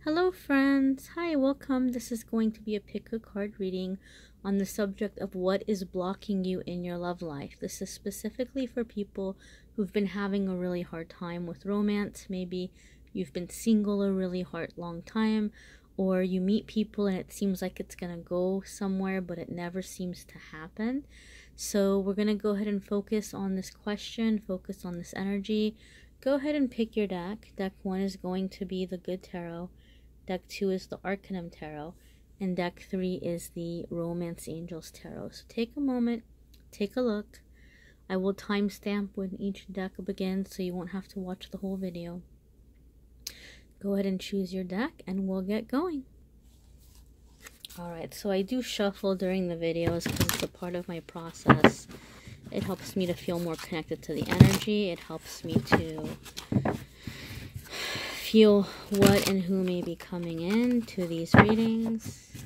Hello friends, hi, welcome. This is going to be a pick a card reading on the subject of what is blocking you in your love life. This is specifically for people who've been having a really hard time with romance. Maybe you've been single a really long time, or you meet people and it seems like it's gonna go somewhere but it never seems to happen. So we're gonna go ahead and focus on this question, focus on this energy. Go ahead and pick your deck. Deck 1 is going to be the Good Tarot. Deck 2 is the Arcanum Tarot. And deck 3 is the Romance Angels Tarot. So take a moment, take a look. I will timestamp when each deck begins so you won't have to watch the whole video. Go ahead and choose your deck and we'll get going. Alright, so I do shuffle during the videos because it's a part of my process. It helps me to feel more connected to the energy. It helps me to feel what and who may be coming in to these readings.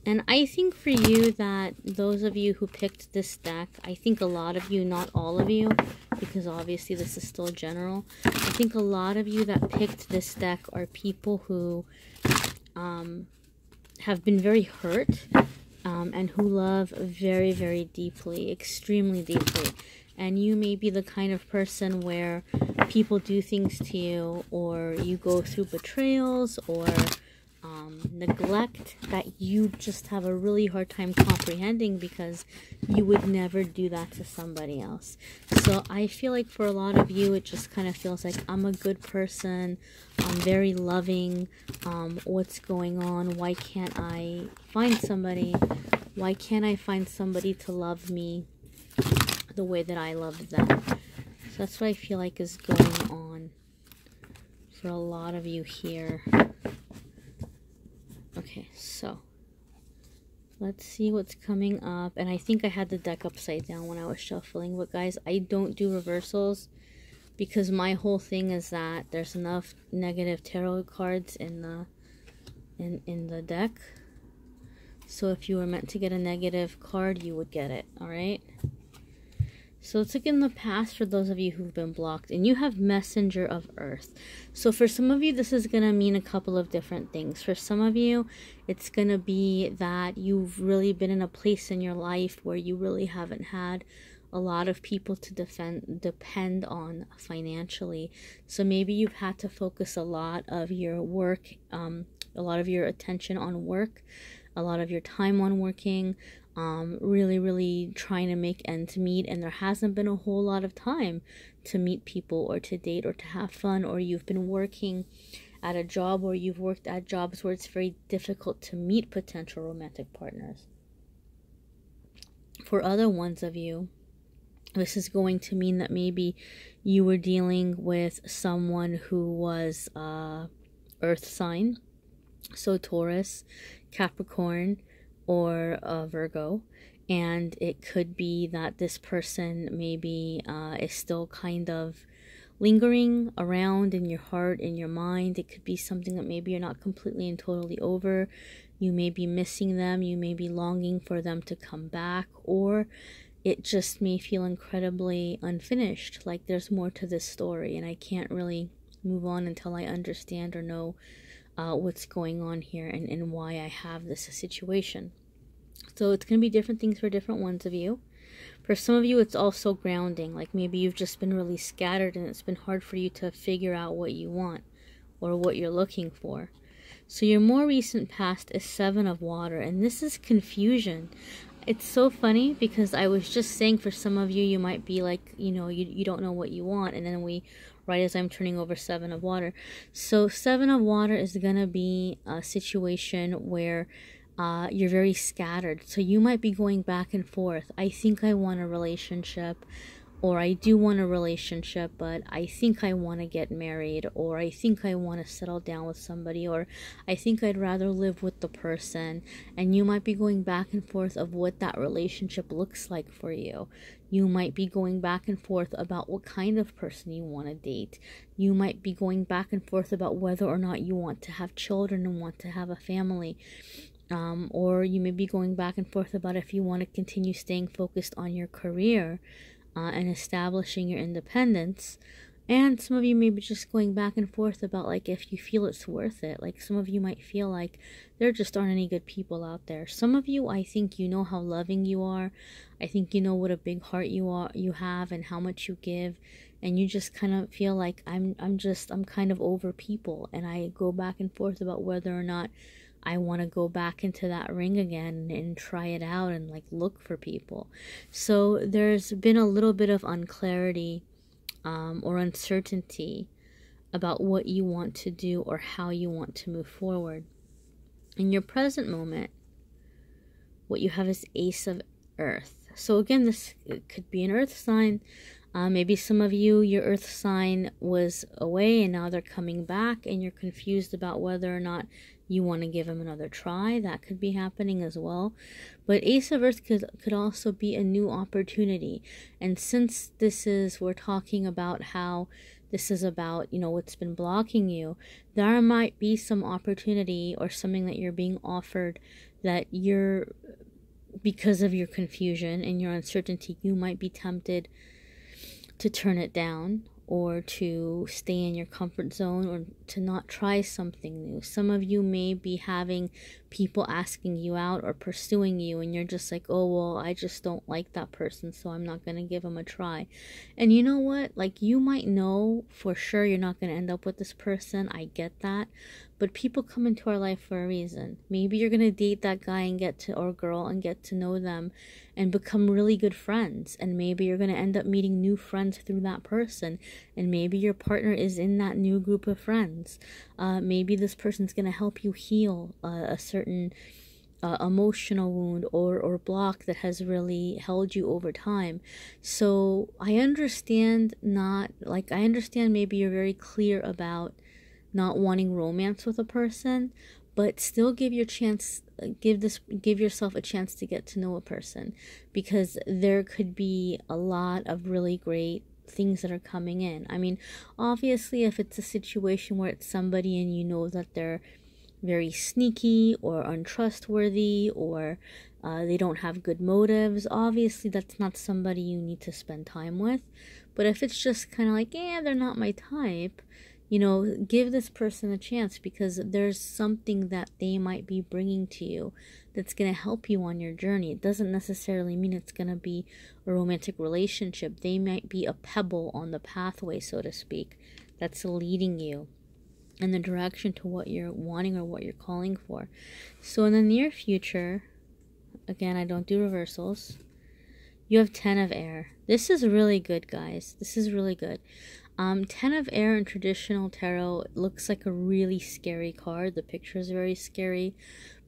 And I think for you that those of you who picked this deck, I think a lot of you, not all of you, because obviously this is still general. I think a lot of you that picked this deck are people who have been very hurt. And who love very, very deeply, extremely deeply. And you may be the kind of person where people do things to you, or you go through betrayals or neglect that you just have a really hard time comprehending because you would never do that to somebody else. So I feel like for a lot of you, it just kind of feels like I'm a good person, I'm very loving, what's going on? Why can't I find somebody? Why can't I find somebody to love me the way that I love them? So that's what I feel like is going on for a lot of you here. Okay, so let's see what's coming up. And I think I had the deck upside down when I was shuffling. But guys, I don't do reversals because my whole thing is that there's enough negative tarot cards in the deck. So if you were meant to get a negative card, you would get it, alright? So let's look in the past for those of you who've been blocked. And you have Messenger of Earth. So for some of you, this is going to mean a couple of different things. For some of you, it's going to be that you've really been in a place in your life where you really haven't had a lot of people to depend on financially. So maybe you've had to focus a lot of your work, a lot of your attention on work, a lot of your time on working, really trying to make ends meet, and there hasn't been a whole lot of time to meet people or to date or to have fun, or you've been working at a job or you've worked at jobs where it's very difficult to meet potential romantic partners. For other ones of you, this is going to mean that maybe you were dealing with someone who was earth sign, so Taurus, Capricorn, or Virgo, and it could be that this person maybe is still kind of lingering around in your heart, in your mind. It could be something that maybe you're not completely and totally over. You may be missing them, you may be longing for them to come back, or it just may feel incredibly unfinished, like there's more to this story and I can't really move on until I understand or know what's going on here and why I have this situation. So it's going to be different things for different ones of you. For some of you, it's also grounding, like maybe you've just been really scattered and it's been hard for you to figure out what you want or what you're looking for. So your more recent past is Seven of Water, and this is confusion. It's so funny because I was just saying for some of you, you might be like, you know, you don't know what you want, and then right as I'm turning over Seven of Water. So Seven of Water is going to be a situation where you're very scattered. So you might be going back and forth. I think I want a relationship, or I do want a relationship, but I think I want to get married, or I think I want to settle down with somebody, or I think I'd rather live with the person. And you might be going back and forth of what that relationship looks like for you. You might be going back and forth about what kind of person you want to date. You might be going back and forth about whether or not you want to have children and want to have a family. Or you may be going back and forth about if you want to continue staying focused on your career and establishing your independence, And some of you may be just going back and forth about like if you feel it's worth it. Like some of you might feel like there just aren't any good people out there. Some of you, I think you know how loving you are. I think you know what a big heart you have and how much you give, and you just kind of feel like I'm kind of over people, and I go back and forth about whether or not I want to go back into that ring again and try it out and like look for people. So there's been a little bit of unclarity or uncertainty about what you want to do or how you want to move forward. In your present moment, what you have is Ace of Earth. So again, this could be an Earth sign. Maybe some of you, your Earth sign was away and now they're coming back and you're confused about whether or not you want to give them another try. That could be happening as well. But Ace of Earth could also be a new opportunity. And since we're talking about how this is about, what's been blocking you, there might be some opportunity or something that you're being offered that because of your confusion and your uncertainty, you might be tempted to turn it down or to stay in your comfort zone or to not try something new. Some of you may be having people asking you out or pursuing you and you're just like, oh, well, I just don't like that person, so I'm not going to give them a try. And you know what? Like, you might know for sure you're not going to end up with this person. I get that. But people come into our life for a reason. Maybe you're going to date that guy or girl and get to know them and become really good friends. And maybe you're going to end up meeting new friends through that person. And maybe your partner is in that new group of friends. Maybe this person's going to help you heal a certain emotional wound or block that has really held you over time. So I understand maybe you're very clear about not wanting romance with a person, but still give yourself a chance to get to know a person, because there could be a lot of really great things that are coming in. I mean, obviously, if it's a situation where it's somebody and you know that they're very sneaky or untrustworthy or they don't have good motives, obviously that's not somebody you need to spend time with. But if it's just kind of like, they're not my type, give this person a chance, because there's something that they might be bringing to you that's going to help you on your journey. It doesn't necessarily mean it's going to be a romantic relationship. They might be a pebble on the pathway, so to speak, that's leading you in the direction to what you're wanting or what you're calling for. So in the near future, again, I don't do reversals, you have 10 of Air. This is really good, guys. This is really good. 10 of Air in traditional tarot looks like a really scary card. The picture is very scary,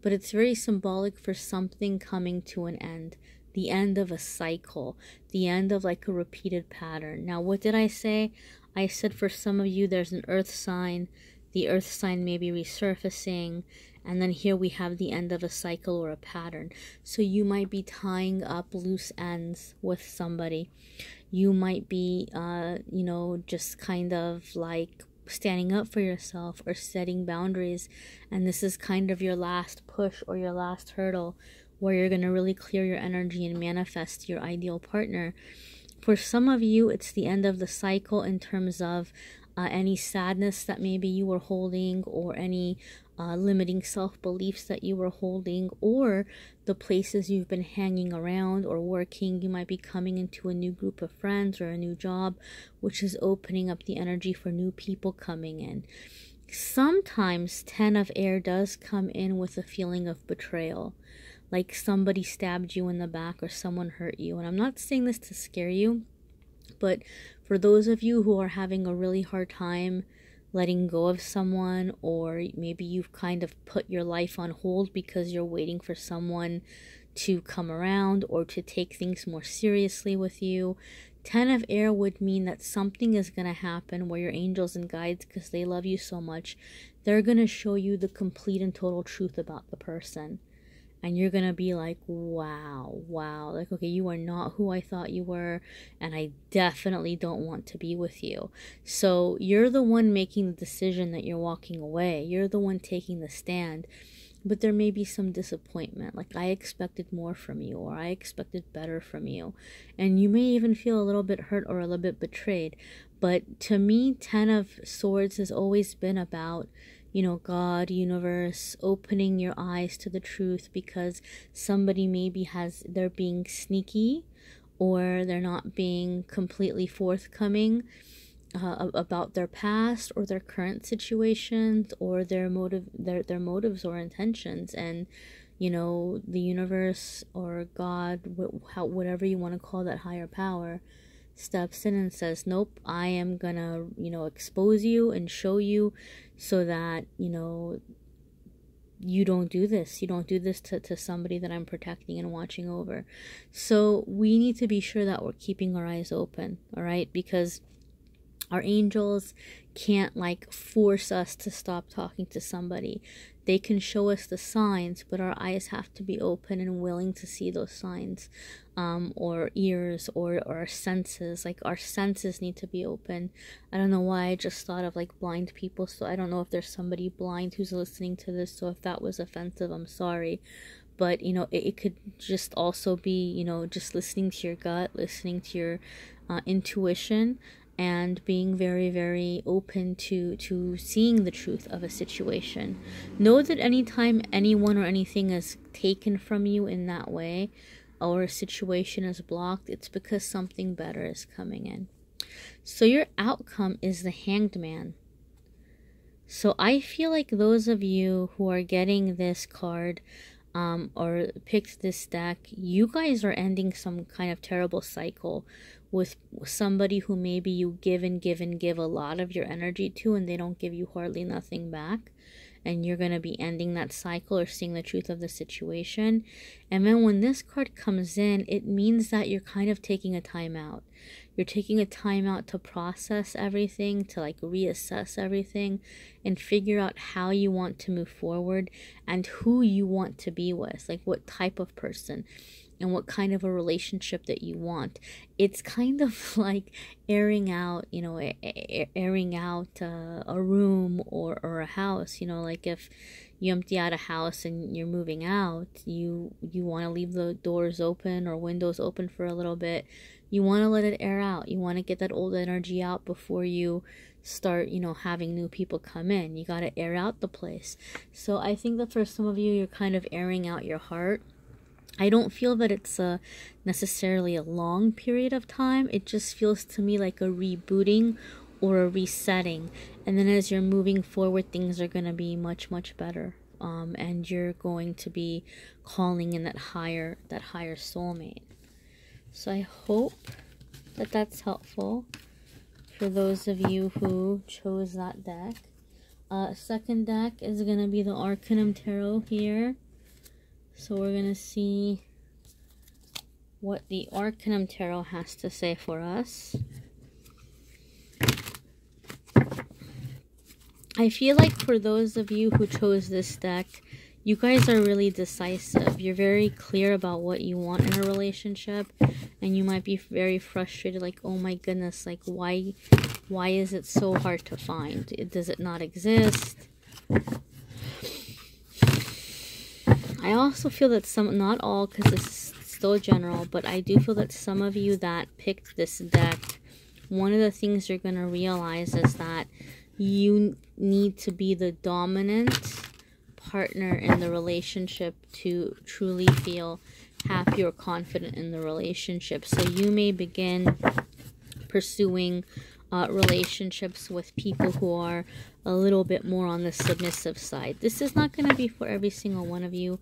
but it's very symbolic for something coming to an end. The end of a cycle. The end of like a repeated pattern. Now, what did I say? I said for some of you, there's an earth sign. The earth sign may be resurfacing. And then here we have the end of a cycle or a pattern. So you might be tying up loose ends with somebody. You might be, just kind of like standing up for yourself or setting boundaries. And this is kind of your last push or your last hurdle where you're going to really clear your energy and manifest your ideal partner. For some of you, it's the end of the cycle in terms of any sadness that maybe you were holding, or any limiting self-beliefs that you were holding, or the places you've been hanging around or working. You might be coming into a new group of friends or a new job, which is opening up the energy for new people coming in. Sometimes 10 of Air does come in with a feeling of betrayal, like somebody stabbed you in the back or someone hurt you. And I'm not saying this to scare you, but for those of you who are having a really hard time letting go of someone, or maybe you've kind of put your life on hold because you're waiting for someone to come around or to take things more seriously with you, 10 of Air would mean that something is going to happen where your angels and guides, because they love you so much, they're going to show you the complete and total truth about the person. And you're going to be like, wow, like, okay, you are not who I thought you were, and I definitely don't want to be with you. So you're the one making the decision that you're walking away. You're the one taking the stand. But there may be some disappointment, like, I expected more from you, or I expected better from you. And you may even feel a little bit hurt or a little bit betrayed. But to me, 10 of Swords has always been about, you know, God, universe, opening your eyes to the truth, because somebody maybe they're being sneaky, or they're not being completely forthcoming about their past or their current situations, or their motives or intentions. And you know, the universe or God, whatever you want to call that higher power, steps in and says, nope, I am gonna, you know, expose you and show you, so that, you know, you don't do this. You don't do this to somebody that I'm protecting and watching over. So we need to be sure that we're keeping our eyes open, all right? Because our angels can't like force us to stop talking to somebody. They can show us the signs, but our eyes have to be open and willing to see those signs, or ears, or our senses. Like our senses need to be open. I don't know why I just thought of like blind people, so I don't know if there's somebody blind who's listening to this, so if that was offensive, I'm sorry. But you know, it could just also be, you know, just listening to your gut, listening to your intuition, and being very, very open to seeing the truth of a situation. Know that anytime anyone or anything is taken from you in that way, or a situation is blocked, it's because something better is coming in. So your outcome is the Hanged Man. So I feel like those of you who are getting this card, or picked this deck, you guys are ending some kind of terrible cycle with somebody who maybe you give and give and give a lot of your energy to, and they don't give you hardly nothing back. And you're going to be ending that cycle or seeing the truth of the situation. And then when this card comes in, it means that you're kind of taking a time out. You're taking a time out to process everything, to like reassess everything, and figure out how you want to move forward and who you want to be with, like what type of person and what kind of a relationship that you want. It's kind of like airing out, you know, airing out a room or a house. You know, like if you empty out a house and you're moving out, you want to leave the doors open or windows open for a little bit. You want to let it air out. You want to get that old energy out before you start, you know, having new people come in. You got to air out the place. So I think that for some of you, you're kind of airing out your heart. I don't feel that it's necessarily a long period of time. It just feels to me like a rebooting or a resetting. And then as you're moving forward, things are going to be much, much better. And you're going to be calling in that higher soulmate. So I hope that that's helpful for those of you who chose that deck. Second deck is going to be the Arcanum Tarot here. So we're going to see what the Arcanum Tarot has to say for us. I feel like for those of you who chose this deck, you guys are really decisive. You're very clear about what you want in a relationship, and you might be very frustrated, like, oh my goodness, like why is it so hard to find? Does it not exist? I also feel that some, not all, because this is still general, but I do feel that some of you that picked this deck, one of the things you're going to realize is that you need to be the dominant partner in the relationship to truly feel happy or confident in the relationship. So you may begin pursuing relationships with people who are a little bit more on the submissive side. This is not going to be for every single one of you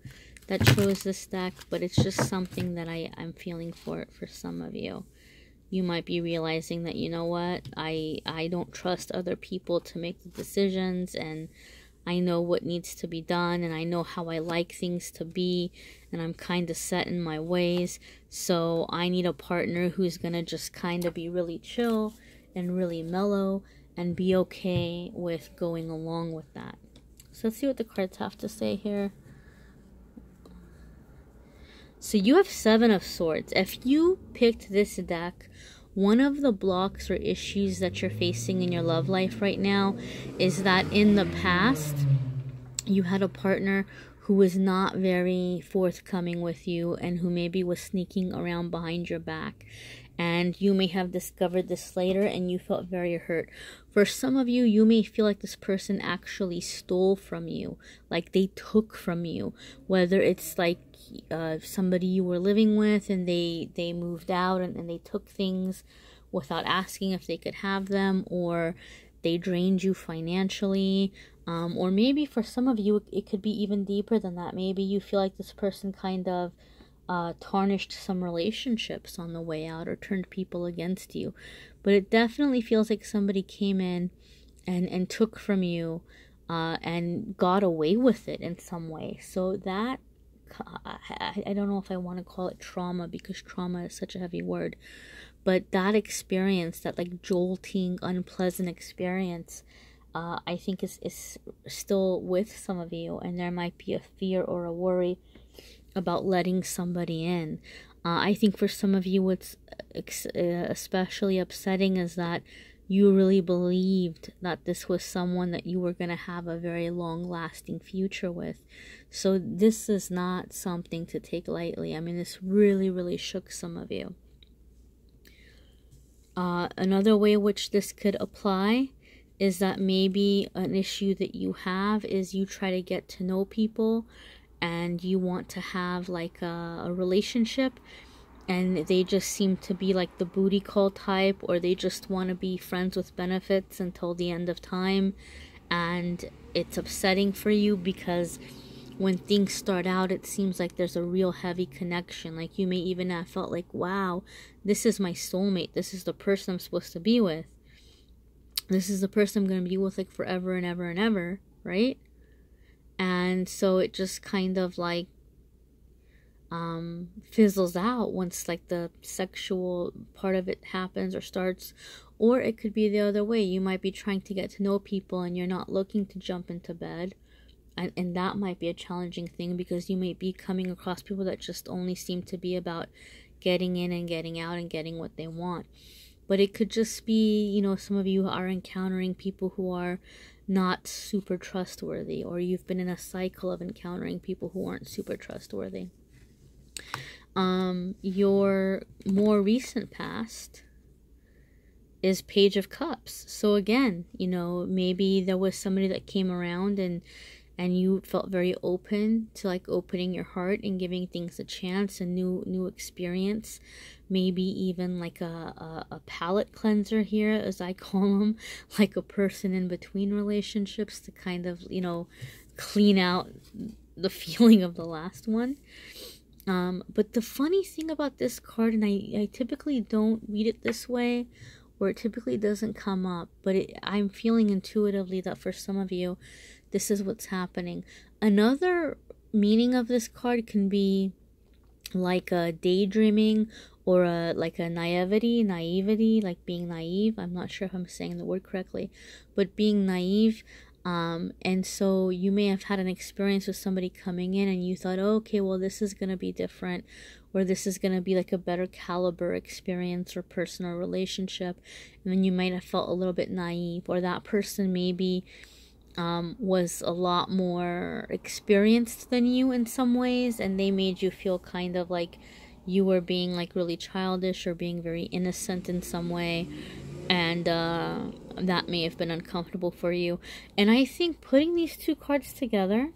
that chose this deck, but it's just something that I'm feeling for some of you. You might be realizing that, you know what, I don't trust other people to make the decisions, and I know what needs to be done, and I know how I like things to be, and I'm kind of set in my ways, so I need a partner who's going to just kind of be really chill and really mellow and be okay with going along with that. So let's see what the cards have to say here. So you have 7 of Swords. If you picked this deck, one of the blocks or issues that you're facing in your love life right now is that in the past, you had a partner who was not very forthcoming with you and who maybe was sneaking around behind your back. and you may have discovered this later and you felt very hurt. For some of you, you may feel like this person actually stole from you, like they took from you, whether it's like somebody you were living with and they moved out and they took things without asking if they could have them, or they drained you financially, or maybe for some of you it could be even deeper than that. Maybe you feel like this person kind of tarnished some relationships on the way out or turned people against you. But it definitely feels like somebody came in and took from you and got away with it in some way. So that, I don't know if I want to call it trauma, because trauma is such a heavy word, but that experience, that like jolting, unpleasant experience, I think is still with some of you, and there might be a fear or a worry about letting somebody in. I think for some of you what's especially upsetting is that you really believed that this was someone that you were going to have a very long-lasting future with. So this is not something to take lightly. I mean, this really, really shook some of you. Another way which this could apply is that maybe an issue that you have is you try to get to know people and you want to have like a relationship, and they just seem to be like the booty call type, or they just want to be friends with benefits until the end of time. And it's upsetting for you because when things start out, it seems like there's a real heavy connection. Like you may even have felt like, wow, this is my soulmate. This is the person I'm supposed to be with. This is the person I'm going to be with like forever and ever and ever, right? And so it just kind of like fizzles out once like the sexual part of it happens or starts. Or it could be the other way. You might be trying to get to know people and you're not looking to jump into bed. And that might be a challenging thing, because you might be coming across people that just only seem to be about getting in and getting out and getting what they want. But it could just be, you know, some of you are encountering people who are not super trustworthy, or you've been in a cycle of encountering people who aren't super trustworthy. Your more recent past is Page of Cups. So again, you know, maybe there was somebody that came around and you felt very open to like opening your heart and giving things a chance, a new experience. Maybe even like a palate cleanser here, as I call them, like a person in between relationships to kind of, you know, clean out the feeling of the last one. But the funny thing about this card, and I typically don't read it this way, or it typically doesn't come up, but I'm feeling intuitively that for some of you, this is what's happening. Another meaning of this card can be like a daydreaming, or like a naivety, like being naive. I'm not sure if I'm saying the word correctly, but being naive. And so you may have had an experience with somebody coming in and you thought, oh, okay, well, this is going to be different, or this is going to be like a better caliber experience or personal relationship. And then you might have felt a little bit naive, or that person maybe was a lot more experienced than you in some ways, and they made you feel kind of like you were being like really childish or being very innocent in some way, and that may have been uncomfortable for you. And I think putting these two cards together,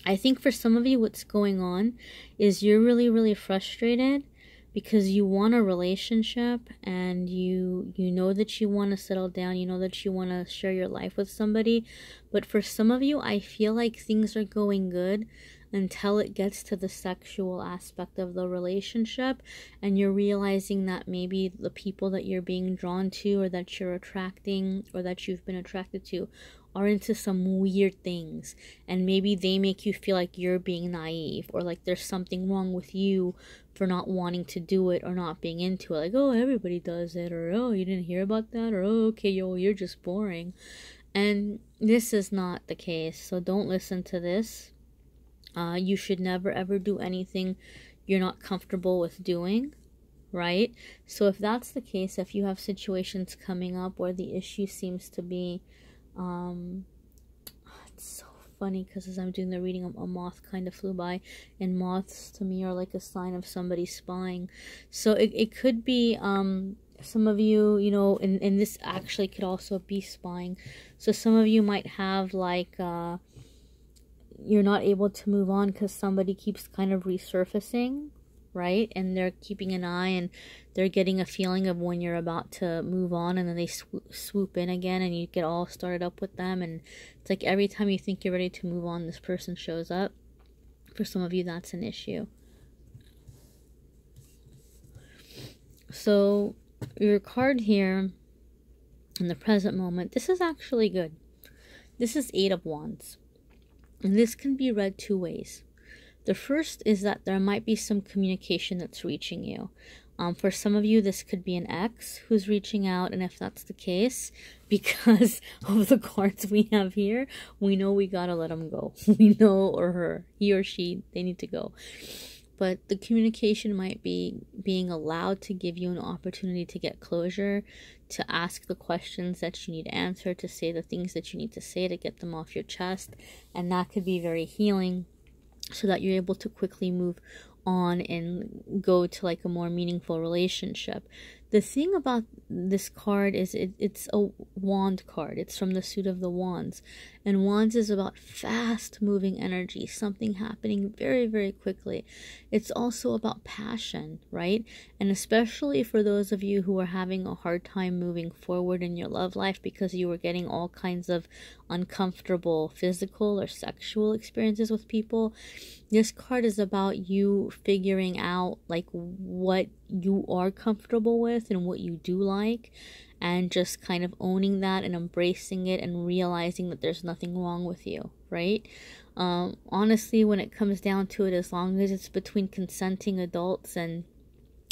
I think for some of you what's going on is you're really, really frustrated because you want a relationship, and you know that you want to settle down, you know that you want to share your life with somebody. But for some of you, I feel like things are going good until it gets to the sexual aspect of the relationship, and you're realizing that maybe the people that you're being drawn to, or that you're attracting, or that you've been attracted to, are into some weird things, and maybe they make you feel like you're being naive, or like there's something wrong with you for not wanting to do it or not being into it. Like, oh, everybody does it, or oh, you didn't hear about that, or oh, okay, you're just boring. And this is not the case, so don't listen to this. You should never ever do anything you're not comfortable with doing, right? So if that's the case, if you have situations coming up where the issue seems to be, it's so funny because as I'm doing the reading, a moth kind of flew by, and moths to me are like a sign of somebody spying. So it could be some of you, you know, and this actually could also be spying. So some of you might have like you're not able to move on because somebody keeps kind of resurfacing, right? And they're keeping an eye, and they're getting a feeling of when you're about to move on, and then they swoop in again, and you get all started up with them. And it's like every time you think you're ready to move on, this person shows up. For some of you, that's an issue. So your card here in the present moment, this is actually good. This is 8 of Wands. And this can be read 2 ways. The first is that there might be some communication that's reaching you. For some of you, this could be an ex who's reaching out, and if that's the case, because of the cards we have here, we know we gotta let them go. We know, or her, he or she, they need to go. But the communication might be being allowed to give you an opportunity to get closure, to ask the questions that you need answered, to say the things that you need to say, to get them off your chest. And that could be very healing, so that you're able to quickly move on and go to like a more meaningful relationship. The thing about this card is it's a wand card. It's from the suit of the wands. And wands is about fast moving energy, something happening very, very quickly. It's also about passion, right? And especially for those of you who are having a hard time moving forward in your love life because you were getting all kinds of uncomfortable physical or sexual experiences with people, this card is about you figuring out like what you are comfortable with and what you do like, and just kind of owning that and embracing it and realizing that there's nothing wrong with you, right? Honestly, when it comes down to it, as long as it's between consenting adults and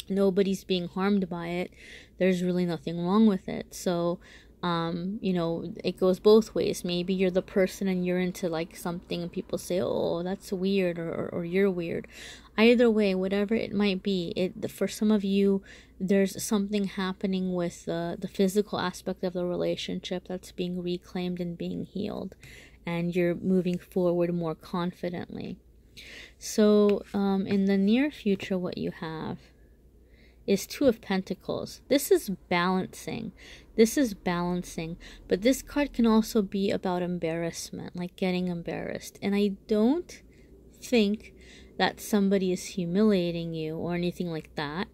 nobody's being harmed by it, there's really nothing wrong with it. So you know, it goes both ways. Maybe you're the person and you're into like something and people say, oh, that's weird, or you're weird. Either way, whatever it might be, for some of you, there's something happening with the physical aspect of the relationship that's being reclaimed and being healed, and you're moving forward more confidently. So in the near future, what you have is 2 of Pentacles. This is balancing. This is balancing. But this card can also be about embarrassment, like getting embarrassed. And I don't think that somebody is humiliating you or anything like that.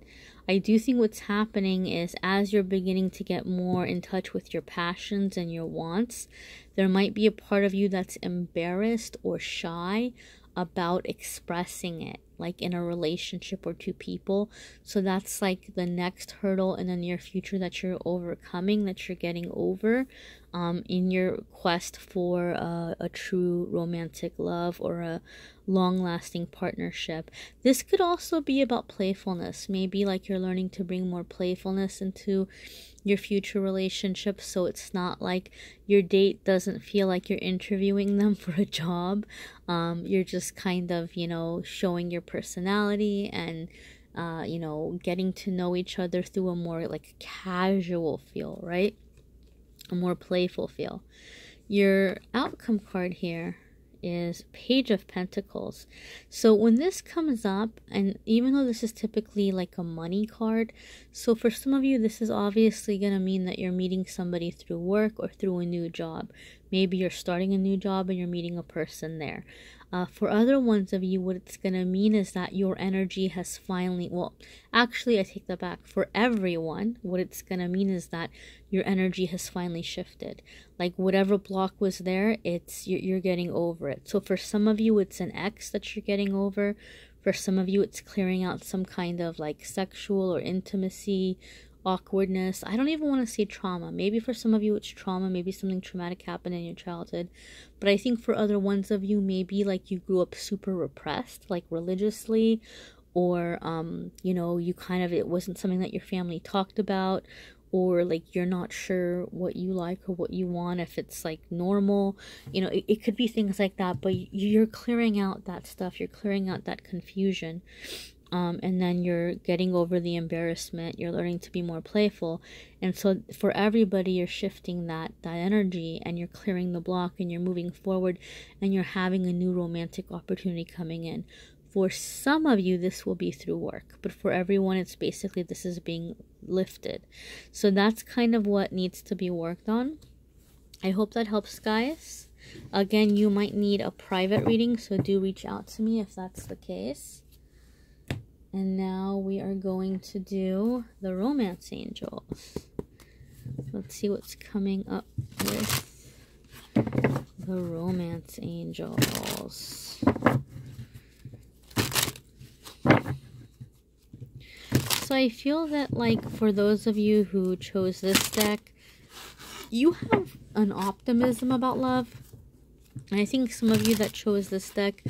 I do think what's happening is as you're beginning to get more in touch with your passions and your wants, there might be a part of you that's embarrassed or shy about expressing it, like in a relationship or 2 people. So that's like the next hurdle in the near future that you're overcoming, that you're getting over in your quest for a true romantic love or a long-lasting partnership. This could also be about playfulness. Maybe like you're learning to bring more playfulness into your future relationship, so it's not like your date doesn't feel like you're interviewing them for a job. You're just kind of, you know, showing your personality and you know, getting to know each other through a more like casual feel, right? A more playful feel. Your outcome card here is Page of Pentacles. So when this comes up, and even though this is typically like a money card, so for some of you this is obviously going to mean that you're meeting somebody through work or through a new job. Maybe you're starting a new job and you're meeting a person there. For other ones of you, what it's going to mean is that your energy has finally, well, actually I take that back. For everyone, what it's going to mean is that your energy has finally shifted. Like whatever block was there, you're getting over it. So for some of you, it's an ex that you're getting over. For some of you, it's clearing out some kind of like sexual or intimacy awkwardness. I don't even want to say trauma. Maybe for some of you it's trauma, maybe something traumatic happened in your childhood. But I think for other ones of you, maybe like you grew up super repressed, like religiously, or you know, you kind of, it wasn't something that your family talked about, or like you're not sure what you like or what you want, if it's like normal, you know, it could be things like that. But you're clearing out that stuff, you're clearing out that confusion. And then you're getting over the embarrassment. You're learning to be more playful. And so for everybody, you're shifting that energy, and you're clearing the block, and you're moving forward, and you're having a new romantic opportunity coming in. For some of you, this will be through work. But for everyone, it's basically this is being lifted. So that's kind of what needs to be worked on. I hope that helps, guys. Again, you might need a private reading, so do reach out to me if that's the case. And now we are going to do the romance angels. Let's see what's coming up with the romance angels. So I feel that, like, for those of you who chose this deck, you have an optimism about love. And I think some of you that chose this deck,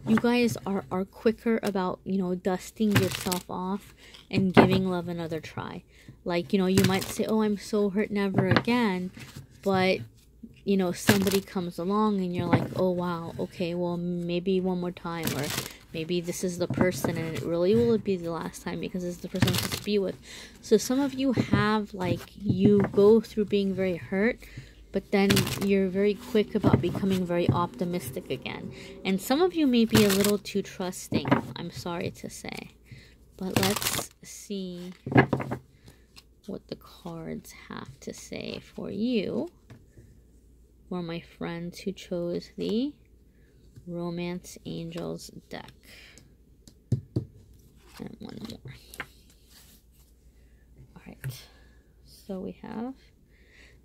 you guys are quicker about, you know, dusting yourself off and giving love another try. Like, you know, you might say, oh, I'm so hurt, never again. But, you know, somebody comes along and you're like, oh, wow, okay, well, maybe one more time. Or maybe this is the person and it really will be the last time because this is the person I'm supposed to be with. So some of you have, like, you go through being very hurt, but then you're very quick about becoming very optimistic again. And some of you may be a little too trusting, I'm sorry to say. But let's see what the cards have to say for you, or my friends who chose the Romance Angels deck. And one more. Alright, so we have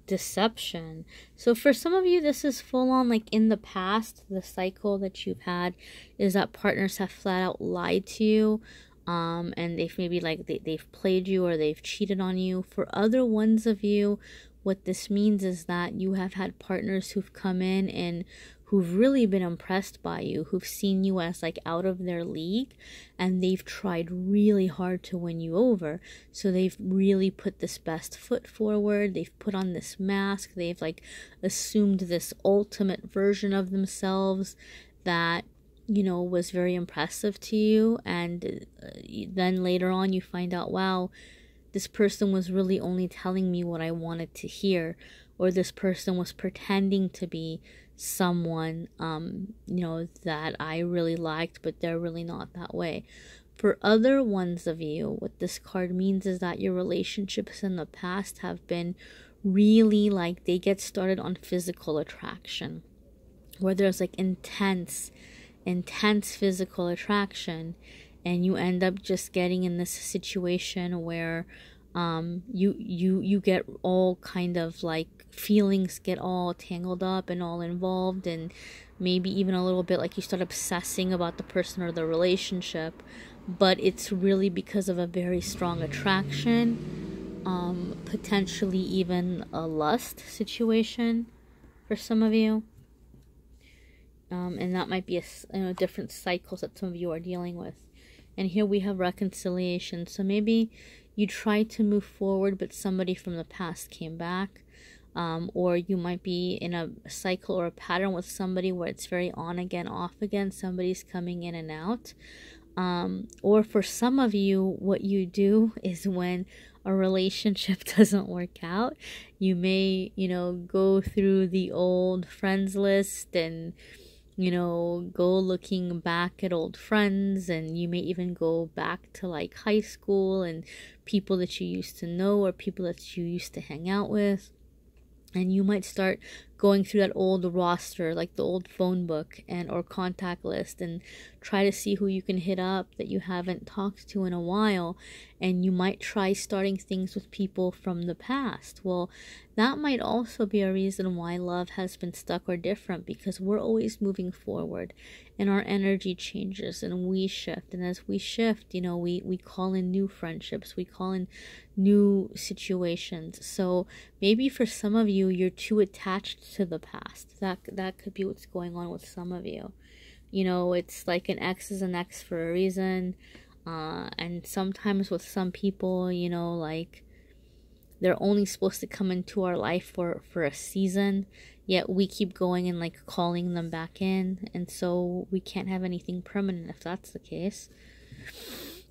deception. So for some of you, this is full on, like, in the past, the cycle that you've had is that partners have flat out lied to you, and they've maybe, like, they've played you or they've cheated on you. For other ones of you, what this means is that you have had partners who've come in and who've really been impressed by you, who've seen you as, like, out of their league, and they've tried really hard to win you over. So they've really put this best foot forward, they've put on this mask, they've, like, assumed this ultimate version of themselves that, you know, was very impressive to you. And then later on you find out, wow, this person was really only telling me what I wanted to hear, or this person was pretending to be someone, you know, that I really liked, but they're really not that way. For other ones of you, what this card means is that your relationships in the past have been really, like, they get started on physical attraction, where there's, like, intense physical attraction, and you end up just getting in this situation where you get all kind of, like, feelings get all tangled up and all involved, and maybe even a little bit like you start obsessing about the person or the relationship, but it's really because of a very strong attraction, potentially even a lust situation for some of you. And that might be different cycles that some of you are dealing with. And here we have reconciliation. So maybe you tried to move forward, but somebody from the past came back. Or you might be in a cycle or a pattern with somebody where it's very on again, off again. Somebody's coming in and out. Or for some of you, what you do is when a relationship doesn't work out, you may, you know, go through the old friends list and, you know, go looking back at old friends, and you may even go back to, like, high school and people that you used to know or people that you used to hang out with. And you might start going through that old roster, like the old phone book and or contact list, and try to see who you can hit up that you haven't talked to in a while. And you might try starting things with people from the past. Well, that might also be a reason why love has been stuck or different, because we're always moving forward and our energy changes and we shift. And as we shift, you know, we call in new friendships, we call in new situations. So maybe for some of you, you're too attached to the past. That could be what's going on with some of you. You know, it's like an ex is an ex for a reason. And sometimes with some people, you know, like, they're only supposed to come into our life for a season, yet we keep going and, like, calling them back in, and so we can't have anything permanent if that's the case.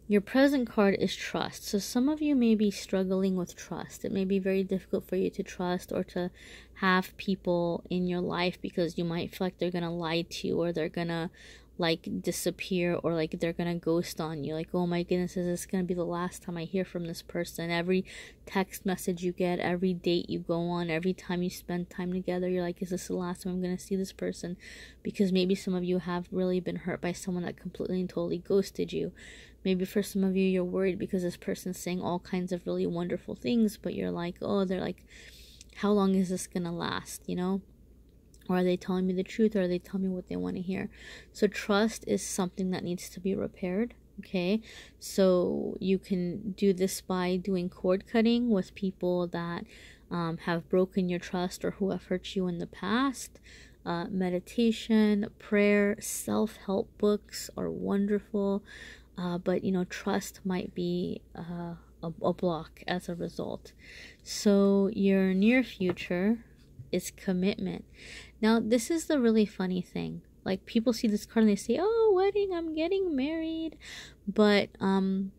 Your present card is trust. So some of you may be struggling with trust. It may be very difficult for you to trust or to have people in your life because you might feel like they're going to lie to you, or they're going to like disappear, or like they're going to ghost on you. Like, oh my goodness, is this going to be the last time I hear from this person? Every text message you get, every date you go on, every time you spend time together, you're like, is this the last time I'm going to see this person? Because maybe some of you have really been hurt by someone that completely and totally ghosted you. Maybe for some of you, you're worried because this person's saying all kinds of really wonderful things, but you're like, oh, they're like, how long is this gonna last, you know? Or are they telling me the truth, or are they telling me what they want to hear? So trust is something that needs to be repaired, okay? So you can do this by doing cord cutting with people that have broken your trust or who have hurt you in the past. Meditation, prayer, self-help books are wonderful. But you know, trust might be a block as a result. So your near future is commitment. Now, this is the really funny thing. Like, people see this card and they say, oh, wedding, I'm getting married. But, and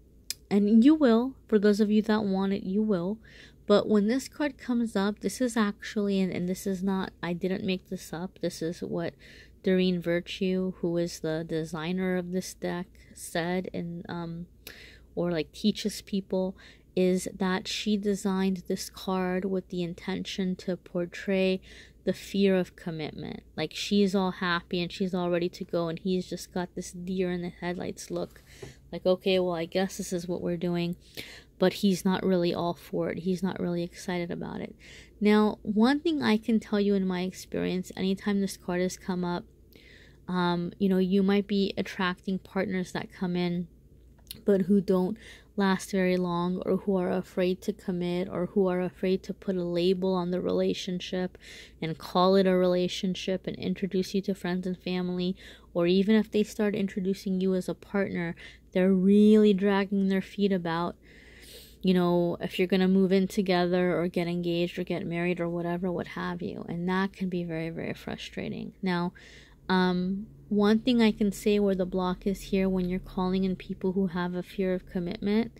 you will, for those of you that want it, you will. But when this card comes up, this is actually, and this is not, I didn't make this up. This is what Doreen Virtue, who is the designer of this deck, said, and or like teaches people, is that she designed this card with the intention to portray the fear of commitment. Like, she's all happy and she's all ready to go, and he's just got this deer in the headlights look. Like, okay, well, I guess this is what we're doing. But he's not really all for it. He's not really excited about it. Now, one thing I can tell you in my experience, anytime this card has come up, you know, you might be attracting partners that come in, but who don't last very long, or who are afraid to commit, or who are afraid to put a label on the relationship and call it a relationship and introduce you to friends and family. Or even if they start introducing you as a partner, they're really dragging their feet about, you know, if you're going to move in together or get engaged or get married or whatever, what have you. And that can be very, very frustrating. Now, one thing I can say where the block is here, when you're calling in people who have a fear of commitment,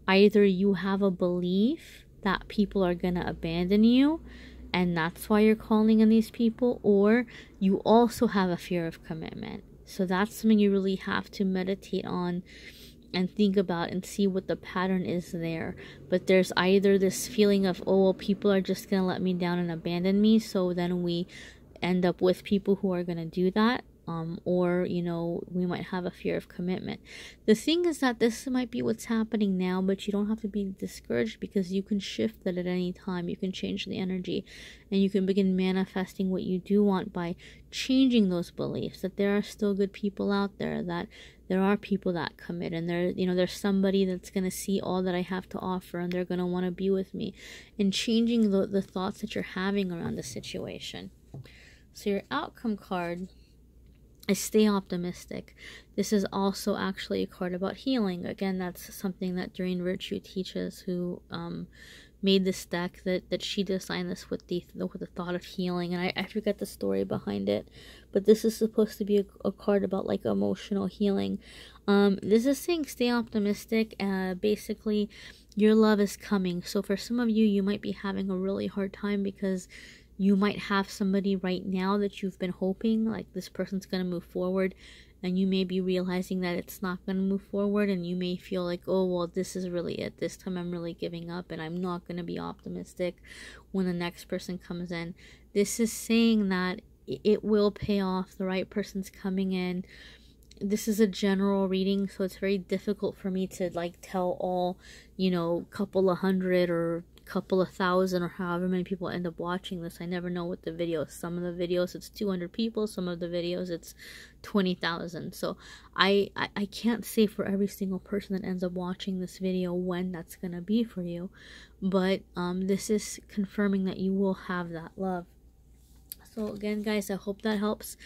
either you have a belief that people are going to abandon you, and that's why you're calling in these people, or you also have a fear of commitment. So that's something you really have to meditate on and think about and see what the pattern is there. But there's either this feeling of, oh, well, people are just going to let me down and abandon me, so then we end up with people who are going to do that. Or, you know, we might have a fear of commitment. The thing is that this might be what's happening now, but you don't have to be discouraged, because you can shift that at any time. You can change the energy, and you can begin manifesting what you do want by changing those beliefs, that there are still good people out there, that there are people that commit, and there, you know, there's somebody that's going to see all that I have to offer, and they're going to want to be with me, and changing the thoughts that you're having around the situation. So your outcome card is stay optimistic. This is also actually a card about healing. Again, that's something that Doreen Virtue teaches, who made this deck, that she designed this with the thought of healing. And I forget the story behind it, but this is supposed to be a card about like emotional healing. This is saying stay optimistic. Basically, your love is coming. So for some of you, you might be having a really hard time because you might have somebody right now that you've been hoping, like this person's going to move forward, and you may be realizing that it's not going to move forward, and you may feel like, oh, well, this is really it. This time I'm really giving up, and I'm not going to be optimistic when the next person comes in. This is saying that it will pay off. The right person's coming in. This is a general reading, so it's very difficult for me to like tell all, you know, couple of hundred or couple of thousand or however many people end up watching this. I never know what the videos. Some of the videos it's 200 people, some of the videos it's 20,000. So I can't say for every single person that ends up watching this video when that's gonna be for you, but this is confirming that you will have that love. So again, guys, I hope that helps.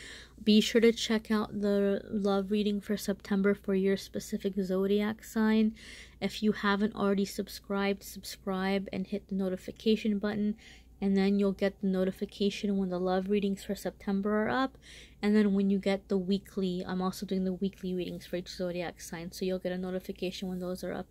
Be sure to check out the love reading for September for your specific zodiac sign. If you haven't already subscribed, subscribe and hit the notification button, and then you'll get the notification when the love readings for September are up. And then when you get the weekly, I'm also doing the weekly readings for each zodiac sign, so you'll get a notification when those are up.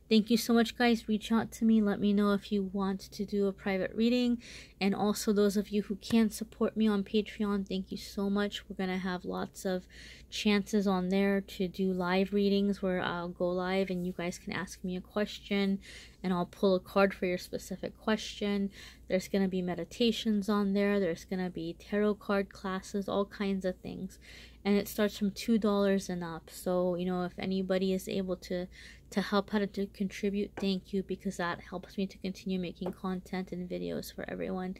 Thank you so much, guys. Reach out to me. Let me know if you want to do a private reading. And also those of you who can support me on Patreon, thank you so much. We're going to have lots of chances on there to do live readings where I'll go live and you guys can ask me a question and I'll pull a card for your specific question. There's going to be meditations on there. There's going to be tarot card classes, all kinds of things. And it starts from $2 and up. So, you know, if anybody is able to help out to contribute, thank you, because that helps me to continue making content and videos for everyone.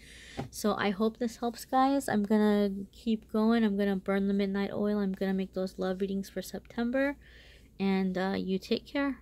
So I hope this helps, guys. I'm gonna keep going. I'm gonna burn the midnight oil. I'm gonna make those love readings for September. And you take care.